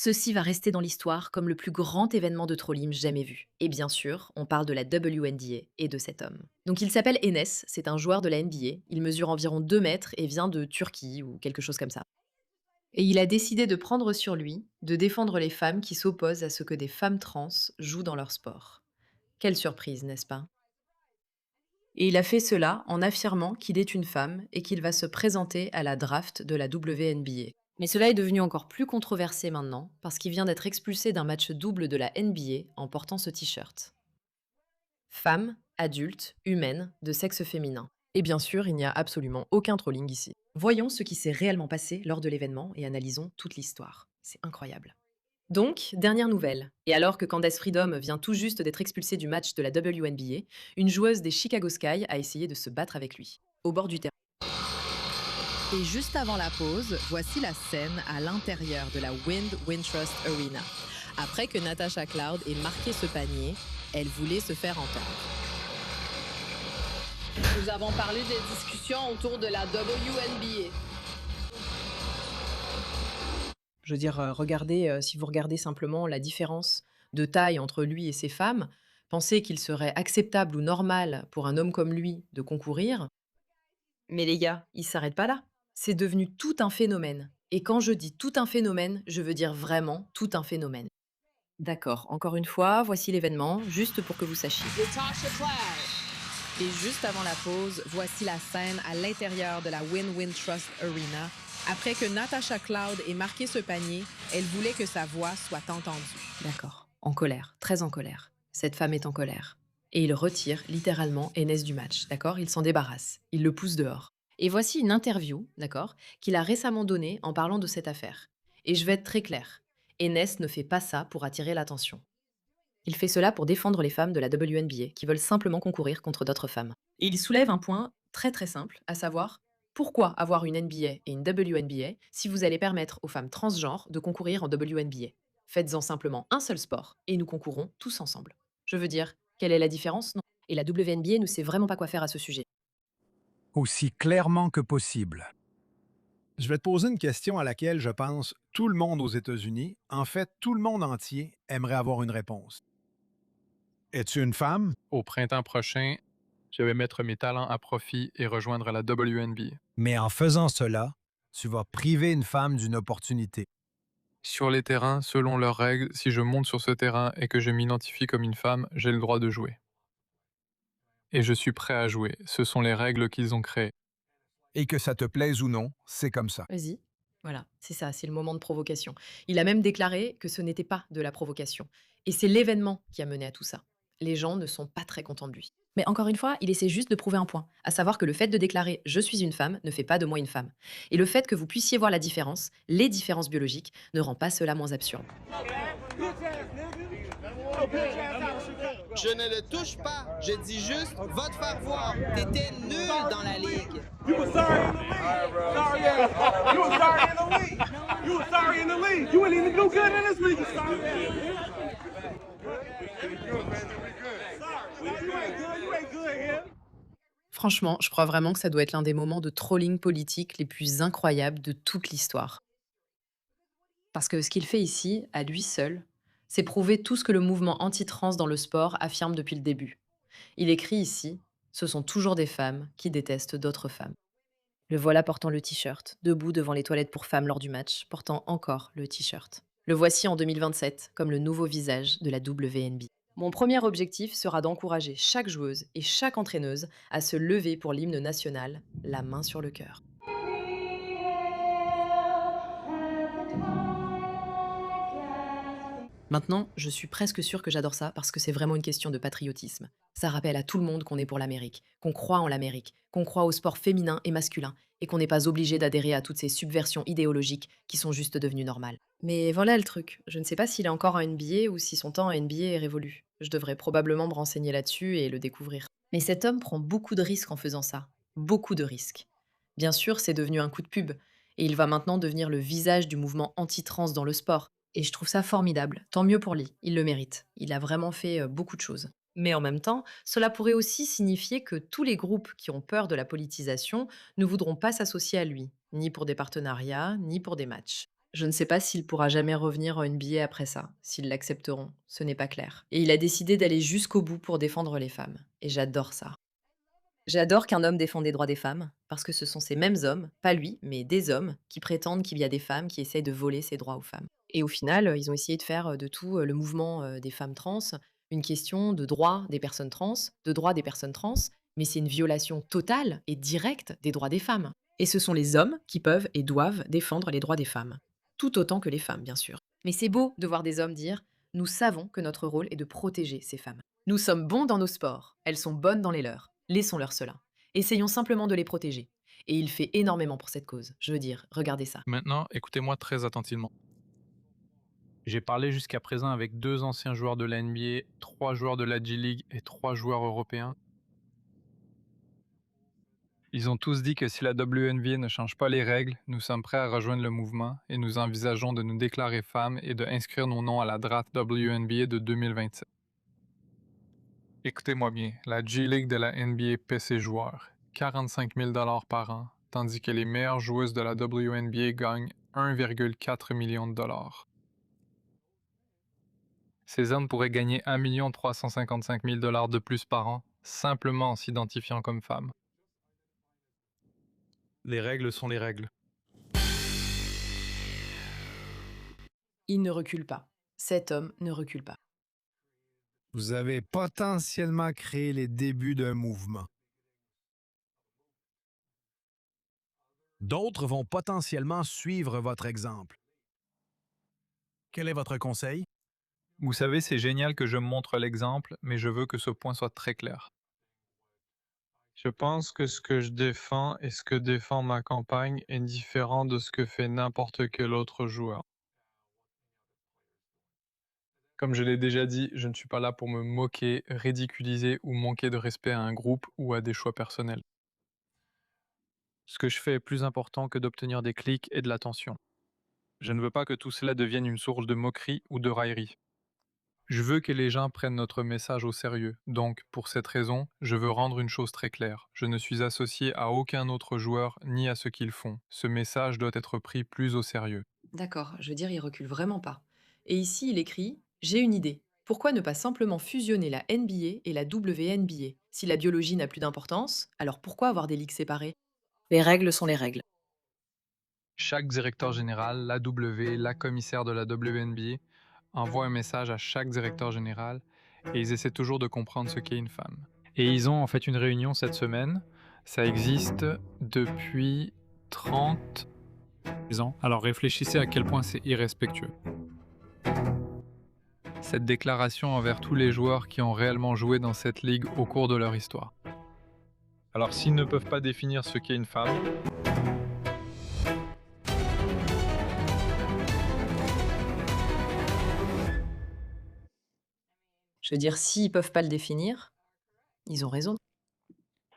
Ceci va rester dans l'histoire comme le plus grand événement de trolling jamais vu. Et bien sûr, on parle de la WNBA et de cet homme. Donc il s'appelle Enes, c'est un joueur de la NBA. Il mesure environ 2 mètres et vient de Turquie ou quelque chose comme ça. Et il a décidé de prendre sur lui de défendre les femmes qui s'opposent à ce que des femmes trans jouent dans leur sport. Quelle surprise, n'est-ce pas? Et il a fait cela en affirmant qu'il est une femme et qu'il va se présenter à la draft de la WNBA. Mais cela est devenu encore plus controversé maintenant parce qu'il vient d'être expulsé d'un match double de la NBA en portant ce t-shirt. Femme, adulte, humaine, de sexe féminin. Et bien sûr, il n'y a absolument aucun trolling ici. Voyons ce qui s'est réellement passé lors de l'événement et analysons toute l'histoire. C'est incroyable. Donc, dernière nouvelle. Et alors que Candace Freedom vient tout juste d'être expulsée du match de la WNBA, une joueuse des Chicago Sky a essayé de se battre avec lui, au bord du terrain. Et juste avant la pause, voici la scène à l'intérieur de la Wintrust Arena. Après que Natasha Cloud ait marqué ce panier, elle voulait se faire entendre. Nous avons parlé des discussions autour de la WNBA. Je veux dire, regardez, si vous regardez simplement la différence de taille entre lui et ces femmes, pensez qu'il serait acceptable ou normal pour un homme comme lui de concourir. Mais les gars, il s'arrête pas là. C'est devenu tout un phénomène. Et quand je dis tout un phénomène, je veux dire vraiment tout un phénomène. D'accord, encore une fois, voici l'événement, juste pour que vous sachiez. Natasha Cloud. Et juste avant la pause, voici la scène à l'intérieur de la Wintrust Arena. Après que Natasha Cloud ait marqué ce panier, elle voulait que sa voix soit entendue. D'accord, en colère, très en colère. Cette femme est en colère. Et il retire littéralement Enes du match, d'accord? Il s'en débarrasse, il le pousse dehors. Et voici une interview, d'accord, qu'il a récemment donnée en parlant de cette affaire. Et je vais être très claire. Enes ne fait pas ça pour attirer l'attention. Il fait cela pour défendre les femmes de la WNBA qui veulent simplement concourir contre d'autres femmes. Et il soulève un point très très simple, à savoir pourquoi avoir une NBA et une WNBA si vous allez permettre aux femmes transgenres de concourir en WNBA. Faites-en simplement un seul sport et nous concourrons tous ensemble. Je veux dire, quelle est la différence? Non. Et la WNBA ne sait vraiment pas quoi faire à ce sujet. Aussi clairement que possible. Je vais te poser une question à laquelle je pense tout le monde aux États-Unis, en fait tout le monde entier, aimerait avoir une réponse. Es-tu une femme? Au printemps prochain, je vais mettre mes talents à profit et rejoindre la WNBA. Mais en faisant cela, tu vas priver une femme d'une opportunité. Sur les terrains, selon leurs règles, si je monte sur ce terrain et que je m'identifie comme une femme, j'ai le droit de jouer. Et je suis prêt à jouer. Ce sont les règles qu'ils ont créées. Et que ça te plaise ou non, c'est comme ça. Vas-y. Voilà, c'est ça, c'est le moment de provocation. Il a même déclaré que ce n'était pas de la provocation. Et c'est l'événement qui a mené à tout ça. Les gens ne sont pas très contents de lui. Mais encore une fois, il essaie juste de prouver un point, à savoir que le fait de déclarer «je suis une femme» ne fait pas de moi une femme. Et le fait que vous puissiez voir la différence, les différences biologiques, ne rend pas cela moins absurde. Je ne le touche pas. Je dis juste, va te faire voir. T'étais nul dans la ligue. You were sorry in the league. Sorry ass. You were sorry in the league. You were sorry in the league. You ain't even do good in this league. You sorry. You ain't good. You ain't good here. Franchement, je crois vraiment que ça doit être l'un des moments de trolling politique les plus incroyables de toute l'histoire. Parce que ce qu'il fait ici, à lui seul, c'est prouver tout ce que le mouvement anti-trans dans le sport affirme depuis le début. Il écrit ici: ce sont toujours des femmes qui détestent d'autres femmes. Le voilà portant le t-shirt, debout devant les toilettes pour femmes lors du match, portant encore le t-shirt. Le voici en 2027 comme le nouveau visage de la WNBA. Mon premier objectif sera d'encourager chaque joueuse et chaque entraîneuse à se lever pour l'hymne national, la main sur le cœur. Maintenant, je suis presque sûre que j'adore ça parce que c'est vraiment une question de patriotisme. Ça rappelle à tout le monde qu'on est pour l'Amérique, qu'on croit en l'Amérique, qu'on croit au sport féminin et masculin et qu'on n'est pas obligé d'adhérer à toutes ces subversions idéologiques qui sont juste devenues normales. Mais voilà le truc, je ne sais pas s'il est encore en NBA ou si son temps en NBA est révolu. Je devrais probablement me renseigner là-dessus et le découvrir. Mais cet homme prend beaucoup de risques en faisant ça. Beaucoup de risques. Bien sûr, c'est devenu un coup de pub et il va maintenant devenir le visage du mouvement anti-trans dans le sport. Et je trouve ça formidable. Tant mieux pour lui, il le mérite. Il a vraiment fait beaucoup de choses. Mais en même temps, cela pourrait aussi signifier que tous les groupes qui ont peur de la politisation ne voudront pas s'associer à lui, ni pour des partenariats, ni pour des matchs. Je ne sais pas s'il pourra jamais revenir en NBA après ça, s'ils l'accepteront, ce n'est pas clair. Et il a décidé d'aller jusqu'au bout pour défendre les femmes. Et j'adore ça. J'adore qu'un homme défende les droits des femmes, parce que ce sont ces mêmes hommes, pas lui, mais des hommes, qui prétendent qu'il y a des femmes qui essayent de voler ces droits aux femmes. Et au final, ils ont essayé de faire de tout le mouvement des femmes trans une question de droit des personnes trans, de droits des personnes trans, mais c'est une violation totale et directe des droits des femmes. Et ce sont les hommes qui peuvent et doivent défendre les droits des femmes. Tout autant que les femmes, bien sûr. Mais c'est beau de voir des hommes dire: nous savons que notre rôle est de protéger ces femmes. Nous sommes bons dans nos sports, elles sont bonnes dans les leurs. Laissons-leur cela. Essayons simplement de les protéger. Et il fait énormément pour cette cause. Je veux dire, regardez ça. Maintenant, écoutez-moi très attentivement. J'ai parlé jusqu'à présent avec 2 anciens joueurs de la NBA, 3 joueurs de la G-League et 3 joueurs européens. Ils ont tous dit que si la WNBA ne change pas les règles, nous sommes prêts à rejoindre le mouvement et nous envisageons de nous déclarer femmes et de inscrire nos noms à la draft WNBA de 2027. Écoutez-moi bien, la G-League de la NBA paie ses joueurs 45 000 $ par an, tandis que les meilleures joueuses de la WNBA gagnent 1,4 million de dollars. Ces hommes pourraient gagner 1 355 000 $ de plus par an, simplement en s'identifiant comme femmes. Les règles sont les règles. Il ne recule pas. Cet homme ne recule pas. Vous avez potentiellement créé les débuts d'un mouvement. D'autres vont potentiellement suivre votre exemple. Quel est votre conseil? Vous savez, c'est génial que je montre l'exemple, mais je veux que ce point soit très clair. Je pense que ce que je défends et ce que défend ma campagne est différent de ce que fait n'importe quel autre joueur. Comme je l'ai déjà dit, je ne suis pas là pour me moquer, ridiculiser ou manquer de respect à un groupe ou à des choix personnels. Ce que je fais est plus important que d'obtenir des clics et de l'attention. Je ne veux pas que tout cela devienne une source de moquerie ou de raillerie. Je veux que les gens prennent notre message au sérieux, donc, pour cette raison, je veux rendre une chose très claire. Je ne suis associé à aucun autre joueur ni à ce qu'ils font. Ce message doit être pris plus au sérieux. D'accord, je veux dire, il recule vraiment pas. Et ici, il écrit: j'ai une idée. Pourquoi ne pas simplement fusionner la NBA et la WNBA? Si la biologie n'a plus d'importance, alors pourquoi avoir des ligues séparées? Les règles sont les règles. Chaque directeur général, l'AW, la commissaire de la WNBA, envoie un message à chaque directeur général et ils essaient toujours de comprendre ce qu'est une femme. Et ils ont en fait une réunion cette semaine. Ça existe depuis 30 ans. Alors réfléchissez à quel point c'est irrespectueux. Cette déclaration envers tous les joueurs qui ont réellement joué dans cette ligue au cours de leur histoire. Alors s'ils ne peuvent pas définir ce qu'est une femme, Je veux dire, s'ils peuvent pas le définir, ils ont raison.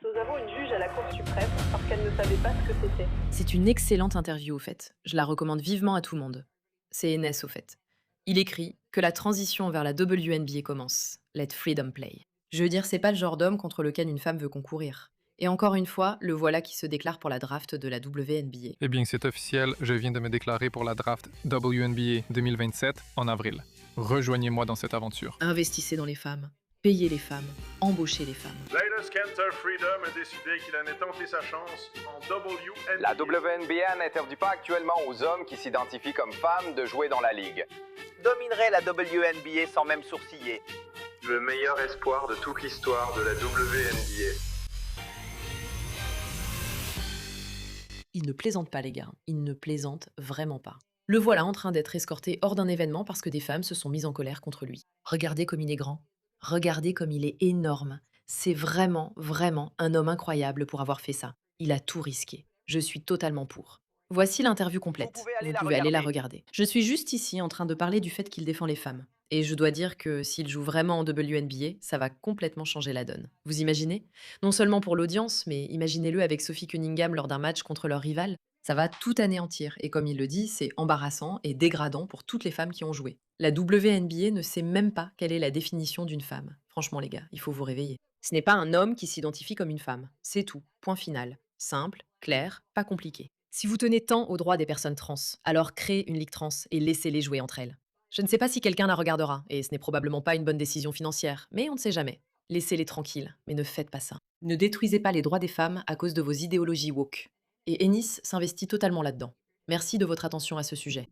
Nous avons une juge à la Cour suprême parce qu'elle ne savait pas ce que c'était. C'est une excellente interview, au fait. Je la recommande vivement à tout le monde. C'est Enes, au fait. Il écrit que la transition vers la WNBA commence. Let freedom play. Je veux dire, c'est pas le genre d'homme contre lequel une femme veut concourir. Et encore une fois, le voilà qui se déclare pour la draft de la WNBA. eh bien c'est officiel, je viens de me déclarer pour la draft WNBA 2027 en avril. Rejoignez-moi dans cette aventure. Investissez dans les femmes, payez les femmes, embauchez les femmes. Layla Scanter Freedom a décidé qu'il allait tenter sa chance en WNBA. La WNBA n'interdit pas actuellement aux hommes qui s'identifient comme femmes de jouer dans la ligue. Dominerait la WNBA sans même sourciller. Le meilleur espoir de toute l'histoire de la WNBA. Il ne plaisante pas, les gars. Il ne plaisante vraiment pas. Le voilà en train d'être escorté hors d'un événement parce que des femmes se sont mises en colère contre lui. Regardez comme il est grand. Regardez comme il est énorme. C'est vraiment, vraiment un homme incroyable pour avoir fait ça. Il a tout risqué. Je suis totalement pour. Voici l'interview complète. Vous pouvez aller la regarder. Je suis juste ici en train de parler du fait qu'il défend les femmes. Et je dois dire que s'il joue vraiment en WNBA, ça va complètement changer la donne. Vous imaginez? Non seulement pour l'audience, mais imaginez-le avec Sophie Cunningham lors d'un match contre leur rivale. Ça va tout anéantir. Et comme il le dit, c'est embarrassant et dégradant pour toutes les femmes qui ont joué. La WNBA ne sait même pas quelle est la définition d'une femme. Franchement, les gars, il faut vous réveiller. Ce n'est pas un homme qui s'identifie comme une femme. C'est tout. Point final. Simple, clair, pas compliqué. Si vous tenez tant aux droits des personnes trans, alors créez une ligue trans et laissez-les jouer entre elles. Je ne sais pas si quelqu'un la regardera, et ce n'est probablement pas une bonne décision financière, mais on ne sait jamais. Laissez-les tranquilles, mais ne faites pas ça. Ne détruisez pas les droits des femmes à cause de vos idéologies woke. Et Ennis s'investit totalement là-dedans. Merci de votre attention à ce sujet.